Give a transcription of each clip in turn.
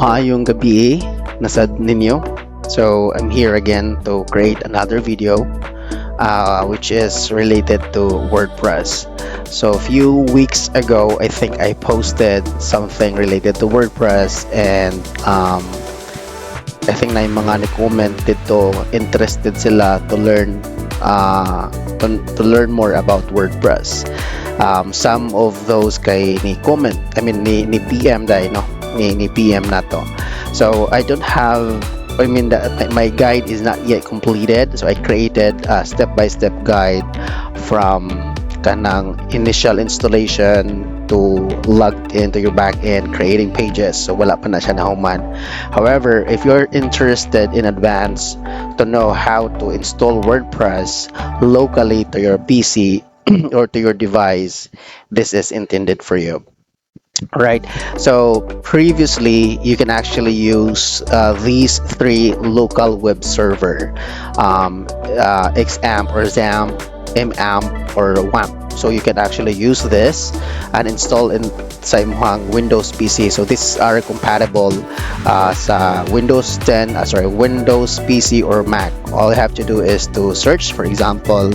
Maayong gabi, nasad ninyo. So I'm here again to create another video which is related to WordPress. So a few weeks ago, I think I posted something related to WordPress, and I think na yung mga nag-comment dito, interested sila to learn more about WordPress. Some of those kay ni comment, ni PM dahil no, ni PM na to. So I don't have, my guide is not yet completed, so I created a step-by-step guide from kanang initial installation to logged into your backend, creating pages. So wala pa na siya nahuman. However, if you're interested in advance to know how to install WordPress locally to your PC or to your device, this is intended for you. Right, so previously you can actually use these three local web server, XAMPP or XAMPP, MAMP or WAMP. So you can actually use this and install in sa imong Windows PC. So these are compatible sa Windows 10, Windows PC or Mac. All you have to do is to search, for example,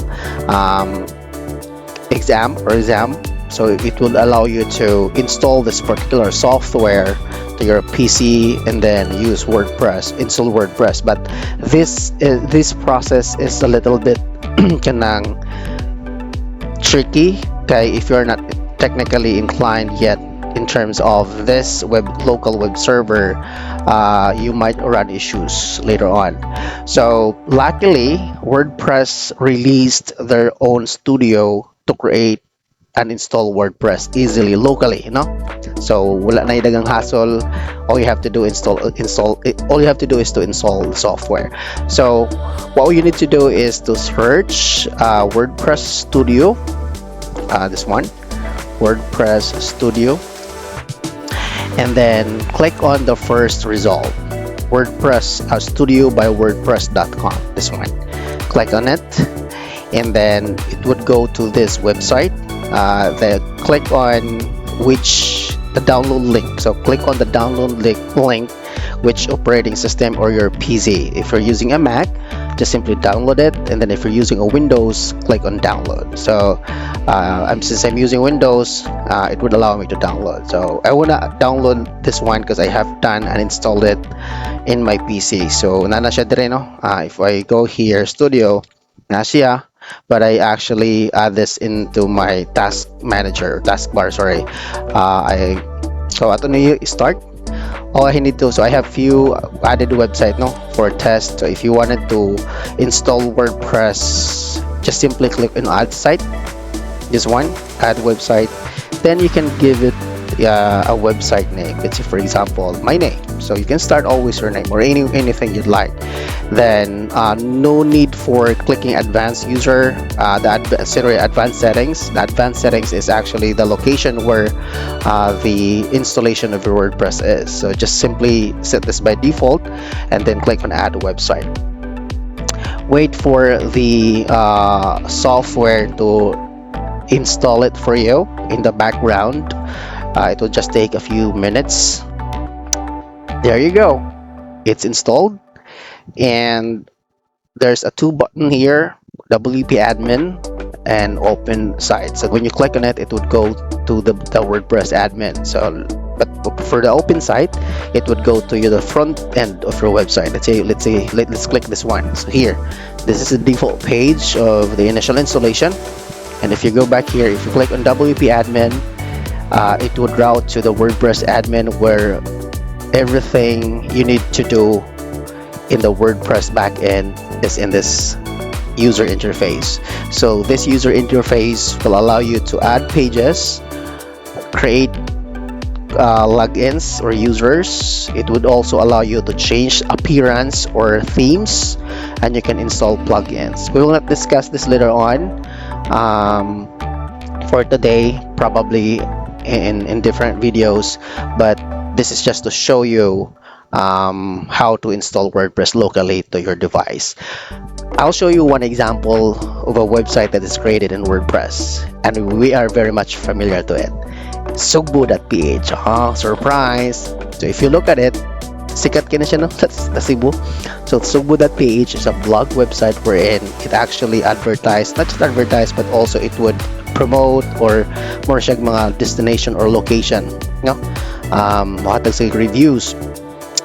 XAMPP or XAMPP. So it will allow you to install this particular software to your PC and then use WordPress, install WordPress. But this process is a little bit kanang tricky, okay, if you're not technically inclined yet in terms of this local web server. You might run issues later on. So luckily, WordPress released their own studio to create and install WordPress easily locally, you know. So wala na dagang hassle. All you have to do all you have to do is to install the software. So what you need to do is to search WordPress Studio. This one, WordPress Studio, and then click on the first result, WordPress Studio by WordPress.com. This one, click on it, and then it would go to this website. Then click on the download link. So click on the download link, which operating system or your PC. If you're using a Mac, just simply download it, and then if you're using a Windows, click on download. So since I'm using Windows, it would allow me to download. So I want to download this one because I have done and installed it in my PC. So nana siya dire, no? If I go here, Studio, na siya. But I actually add this into my taskbar. So ato na yung start. All I need to, so I have few added website, no, for test. So if you wanted to install WordPress, just simply click on add site, this one, add website. Then you can give it a website name. Let's say, for example, my name. So you can start always your name or anything you'd like. Then no need for clicking advanced user, advanced settings. The advanced settings is actually the location where the installation of your WordPress is. So just simply set this by default and then click on add website. Wait for the software to install it for you in the background. It will just take a few minutes. There you go, it's installed, and there's a two button here, WP admin and open site. So when you click on it, it would go to the WordPress admin. So but for the open site, it would go to the front end of your website. Let's click this one. So here, this is the default page of the initial installation, and if you go back here, if you click on WP admin, it would route to the WordPress admin, where everything you need to do in the WordPress backend is in this user interface. So this user interface will allow you to add pages, create logins or users. It would also allow you to change appearance or themes, and you can install plugins. We will not discuss this later on. For today, probably in different videos, but this is just to show you how to install WordPress locally to your device. I'll show you one example of a website that is created in WordPress, and we are very much familiar to it. Sugbo.ph, surprise! So if you look at it, sikat kina siya, no? That's the Cebu. So Cebu.ph is a blog website wherein it actually advertised, not just advertise, but also it would promote or more siya mga destination or location, no? Mahatag sa reviews.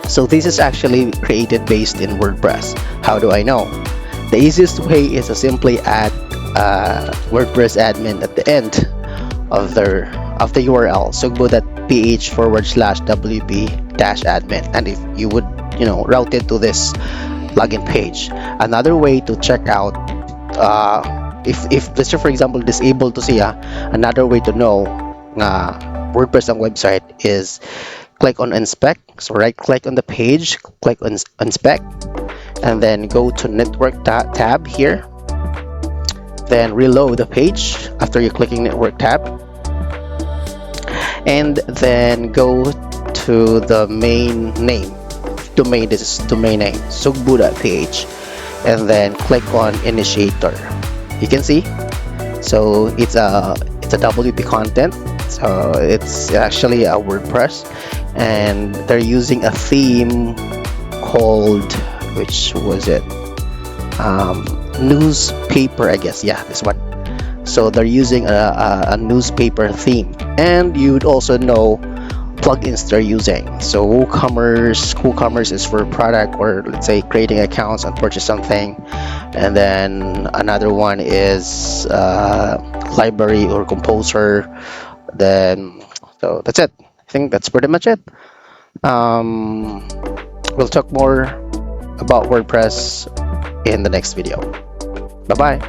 So this is actually created based in WordPress. How do I know? The easiest way is to simply add WordPress admin at the end of the URL, sugbo.ph/wp-admin, and if you would route it to this login page. Another way to check out, if let's say for example disabled to siya, another way to know WordPress ang website is click on inspect. So right click on the page, click on inspect, and then go to network tab here, then reload the page after you're clicking network tab, and then go to the main name domain. This is domain name sugbo.ph, and then click on initiator. You can see, so it's a WP content, so it's actually a WordPress, and they're using a theme called, which was it, newspaper, I guess. Yeah, this one. So they're using a newspaper theme, and you'd also know plugins they're using. So WooCommerce is for product, or let's say creating accounts and purchase something, and then another one is library or composer. Then so that's it. I think that's pretty much it. We'll talk more about WordPress in the next video. Bye bye.